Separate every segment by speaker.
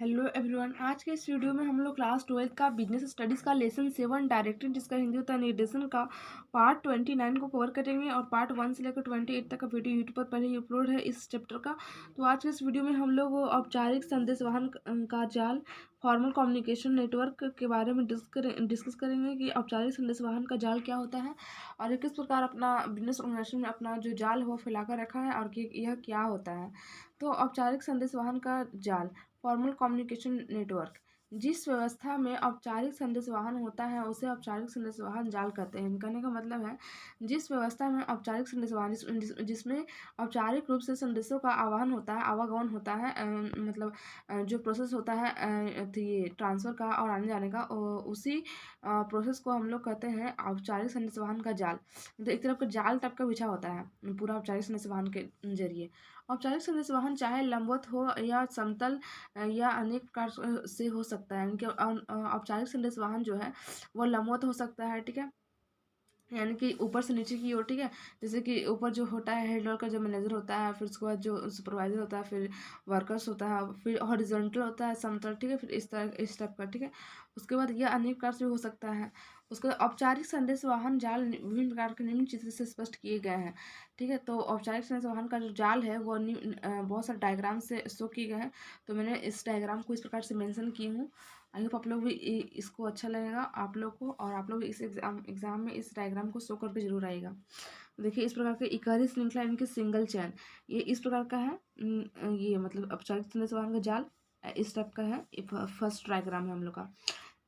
Speaker 1: Hello everyone. आज के इस वीडियो में हम लोग क्लास 12 का बिजनेस स्टडीज़ का लेसन 7 डायरेक्टरी जिसका हिंदी होता है निर्देशन का पार्ट 29 को कवर करेंगे और पार्ट 1 से लेकर 28 तक का वीडियो यूट्यूब पर पहले ही अपलोड है इस चैप्टर का। तो आज के इस वीडियो में हम लोग औपचारिक संदेशवाहन का जाल फॉर्मल कम्युनिकेशन नेटवर्क के बारे में डिस्कस करेंगे कि औपचारिक संदेशवाहन का जाल क्या होता है और ये किस प्रकार अपना बिजनेस ऑर्गेनाइजेशन में अपना जो जाल है वो फैलाकर रखा है और कि यह क्या होता है। तो औपचारिक संदेशवाहन का जाल फॉर्मल कम्युनिकेशन नेटवर्क जिस व्यवस्था में औपचारिक संदेशवाहन होता है उसे औपचारिक संदेशवाहन जाल कहते हैं। कहने का मतलब है जिस व्यवस्था में औपचारिक संदेशवाहन जिसमें औपचारिक रूप से संदेशों का आवाहन होता है आवागमन होता है मतलब जो प्रोसेस होता है ये ट्रांसफ़र का और आने जाने का उसी प्रोसेस को हम लोग कहते हैं औपचारिक संदेशवाहन का जाल। तो एक तरफ का जाल टाइप का बिछा होता है पूरा औपचारिक संदेशवाहन के जरिए। औपचारिक संदेशवाहन चाहे लंबवत हो या समतल या अनेक प्रकार से हो सकता है। इनके औपचारिक संदेशवाहन जो है वो लंबवत हो सकता है, ठीक है, यानी कि ऊपर से नीचे की ओर, ठीक है। जैसे कि ऊपर जो होता है हेड का जो मैनेजर होता है, फिर उसके बाद जो सुपरवाइजर होता है, फिर वर्कर्स होता है, फिर हॉरिजॉन्टल होता है समतल, ठीक है, फिर इस टाइप का, ठीक है। उसके बाद यह अनेक प्रकार से हो सकता है। उसके बाद औपचारिक संदेशवाहन जाल विभिन्न प्रकार के निम्न चित्र से स्पष्ट किए गए हैं, ठीक है। तो औपचारिक संदेशवाहन का जो जाल है वो बहुत सारे डायग्राम से शो किए गए हैं। तो मैंने इस डायग्राम को इस प्रकार से मेंशन की हूँ। आई होप आप लोग भी इसको अच्छा लगेगा आप लोग को, और आप लोग भी इस एग्जाम में इस डायग्राम को शो करके जरूर आएगा। देखिए इस प्रकार के इकाई श्रृंखला इनकी सिंगल चैन ये इस प्रकार का है। ये मतलब औपचारिक संदेशवाहन का जाल इस टाइप का है। फर्स्ट डायग्राम है हम लोग का,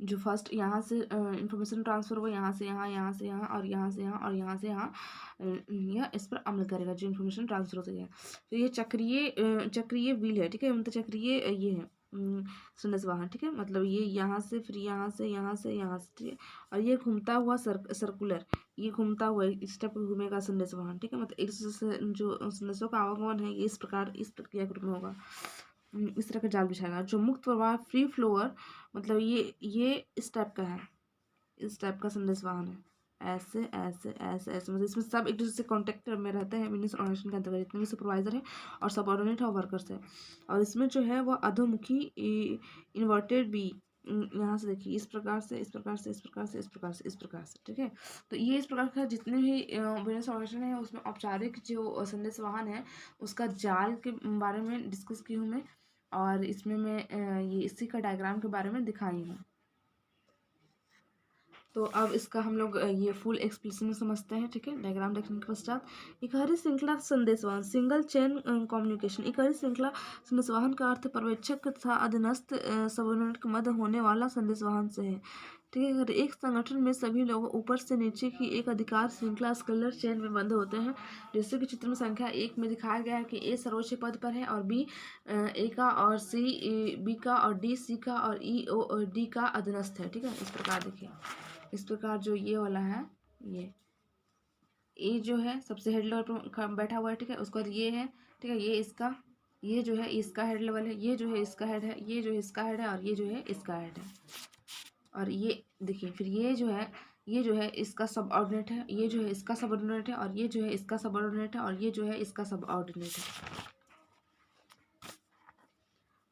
Speaker 1: जो फर्स्ट यहाँ से इंफॉर्मेशन ट्रांसफर हुआ यहाँ से यहाँ, यहाँ से यहाँ और यहाँ से यहाँ और यहाँ से यहाँ, यह इस पर अमल करेगा जो इन्फॉर्मेशन ट्रांसफर होती है। तो ये चक्रीय व्हील है, ठीक है, मतलब चक्रीय ये है संदेशवाहन, ठीक है। मतलब ये यहाँ से फिर यहाँ से यहाँ से यहाँ से, ठीक है। और ये घूमता हुआ सर्कुलर, ये घूमता हुआ इस टाइप का घूमेगा संदेशवाहन, ठीक है। मतलब एक जो संदेशों का आवागमन है ये इस प्रकार इस प्रक्रिया के रूप में होगा। इस तरह का जाल बिछाएगा। जो मुक्त प्रवाह फ्री फ्लोअर, मतलब ये इस टाइप का है, इस टाइप का संदेशवाहन है। ऐसे ऐसे ऐसे ऐसे मतलब इसमें सब एक दूसरे से कॉन्टेक्ट में रहते हैं बिजनेस ऑर्गेनाइजेशन के अंतर्गत जितने भी सुपरवाइजर है और सबऑर्डिनेट है और वर्कर्स है। और इसमें जो है वह अधोमुखी इन्वर्टेड बी, यहाँ से देखिए इस प्रकार से इस प्रकार से इस प्रकार से इस प्रकार से इस प्रकार से, ठीक है। तो ये इस प्रकार का जितने भी बिजनेस ऑर्गेनाइजेशन है उसमें औपचारिक जो संदेशवाहन है उसका जाल के बारे में डिस्कस की हूँ मैं, और इसमें मैं ये इसी का डायग्राम के बारे में दिखाई हूँ। तो अब इसका हम लोग ये फुल एक्सप्लेनेशन समझते हैं, ठीक है। डायग्राम देखने के पश्चात इकाई श्रृंखला संदेशवाहन सिंगल चेन कम्युनिकेशन। इकाई श्रृंखला संदेशवाहन का अर्थ पर्यवेक्षक तथा अधीनस्थ सबऑर्डिनेट के मध्य होने वाला संदेशवाहन से है, ठीक है। अगर एक संगठन में सभी लोग ऊपर से नीचे की एक अधिकार श्रृंखला स्केलर चेन में बंद होते हैं, जैसे कि चित्र में संख्या 1 में दिखाया गया है कि ए सर्वोच्च पद पर है और बी ए का और सी बी का और डी सी का और ई ओ डी का अधीनस्थ है, ठीक है। इस प्रकार देखिए इस प्रकार जो ये वाला है, ये ए जो है सबसे हेड लेवल पर बैठा हुआ है, ठीक है। उसके बाद ये है, ठीक है, ये इसका ये जो है इसका हेड लेवल है, ये जो है इसका हेड है, ये जो है इसका हेड है और ये जो है इसका हेड है। और ये देखिए फिर ये जो है इसका सब ऑर्डिनेट है, ये जो है इसका सब ऑर्डिनेट है और ये जो है इसका सब ऑर्डिनेट है और ये जो है इसका सब ऑर्डिनेट है।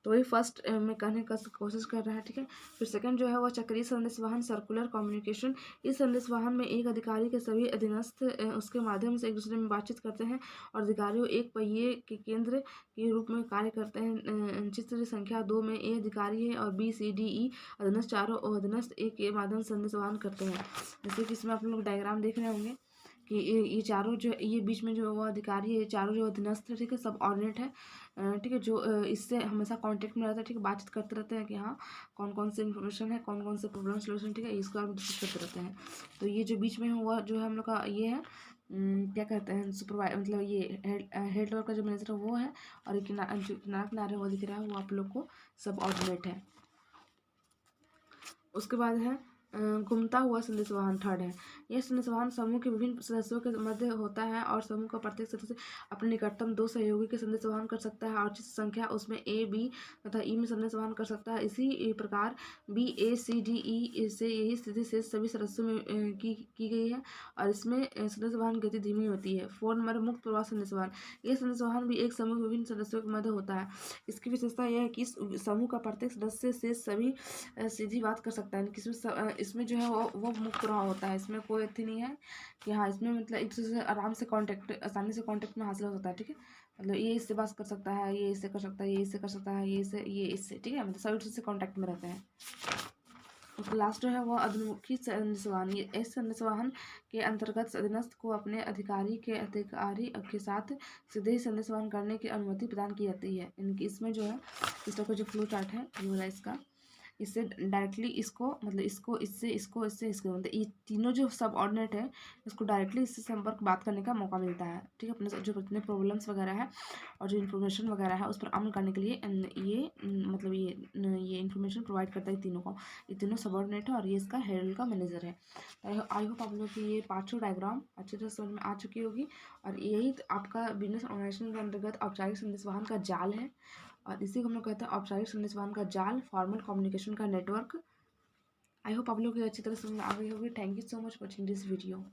Speaker 1: तो वही फर्स्ट में कहने का कोशिश कर रहा है, ठीक है। फिर सेकंड जो है वह चक्रीय संदेशवाहन सर्कुलर कम्युनिकेशन। इस संदेशवाहन में एक अधिकारी के सभी अधीनस्थ उसके माध्यम से एक दूसरे में बातचीत करते हैं और अधिकारियों एक पहिए के केंद्र के रूप में कार्य करते हैं। चित्र संख्या 2 में ए अधिकारी है और बी सी डी ई अधीनस्थ चारों अधीनस्थ ए के माध्यम से संदेशवाहन करते हैं। जैसे कि इसमें आप लोग डायग्राम देख रहे होंगे कि ये चारों जो ये बीच में जो वो अधिकारी है, चारों जो अधीनस्थ है, ठीक है, सब ऑर्डिनेट है, ठीक है, जो इससे हमेशा कांटेक्ट में रहता है, ठीक है, बातचीत करते रहते हैं कि हाँ कौन कौन से इन्फॉर्मेशन है, कौन कौन से प्रॉब्लम सोल्यूशन, ठीक है, इसको हम डिस्कस करते रहते हैं। तो ये जो बीच में है वह जो है हम लोग का ये है क्या कहते हैं सुपरवाइजर, मतलब ये हेड लेवल का जो मैनेजर है वो है, और जो किनारे वो दिख रहा है वो आप लोग को सब ऑर्डिनेट है। उसके बाद है घूमता हुआ संदेशवाहन थर्ड है। यह संदेशवाहन समूह के विभिन्न सदस्यों के मध्य होता है और समूह का प्रत्येक सदस्य अपने निकटतम 2 सहयोगी के संदेशवाहन कर सकता है और जिस संख्या उसमें ए, बी तथा ई में संदेशवाहन कर सकता है। इसी प्रकार बी, ए, सी, डी, ई से यही स्थिति शेष सभी सदस्यों में की गई है और इसमें संदेशवाहन गति धीमी होती है। 4 नंबर मुक्त प्रवाह संदेशवाहन। यह संदेशवाहन भी एक समूह के विभिन्न सदस्यों के मध्य होता है। इसकी विशेषता यह है कि इस समूह का प्रत्येक सदस्य से सभी सीधी बात कर सकता है। इसमें जो है वो मुक्त प्रवाह होता है। इसमें कोई अथी नहीं है कि हाँ, इसमें मतलब एक दूसरे से आराम से आसानी से कांटेक्ट में हासिल हो सकता है। ठीक है, मतलब ये इससे बात कर सकता है, ये इससे कर सकता है, ये इससे कर सकता है, ये इससे। ठीक है, मतलब सभी से कांटेक्ट में रहते हैं। और लास्ट जो है वो अधोमुखी संदेशवाहन। ये इस संदेशवाहन के अंतर्गत अधीनस्थ को अपने अधिकारी के साथ सीधे ही संदेशवाहन करने की अनुमति प्रदान की जाती है। इनकी इसमें जो है इसका जो फ्लो चार्ट है ये वाला इसका, इससे डायरेक्टली इसको मतलब इसको इससे इसको इससे इसको मतलब ये तीनों जो सब ऑर्डिनेट है इसको डायरेक्टली इससे संपर्क बात करने का मौका मिलता है। ठीक है, अपने जो अपने प्रॉब्लम्स वगैरह है और जो इन्फॉर्मेशन वगैरह है उस पर अमल करने के लिए ये मतलब ये इन्फॉर्मेशन प्रोवाइड करता है तीनों को। ये तीनों सबऑर्डिनेट है और ये इसका हेड का मैनेजर है। आई होप आप लोगों की ये 5 डायग्राम अच्छे से समझ में आ चुकी होगी और यही आपका बिजनेस ऑर्गेनाइजेशन के अंतर्गत औपचारिक संदेशवाहन का जाल है और इसी को हम लोग कहते हैं औपचारिक संदेशवाहन का जाल, फॉर्मल कम्युनिकेशन का नेटवर्क। आई होप आप लोग को अच्छी तरह समझ में आ गई होगी। Thank you so much for watching this video.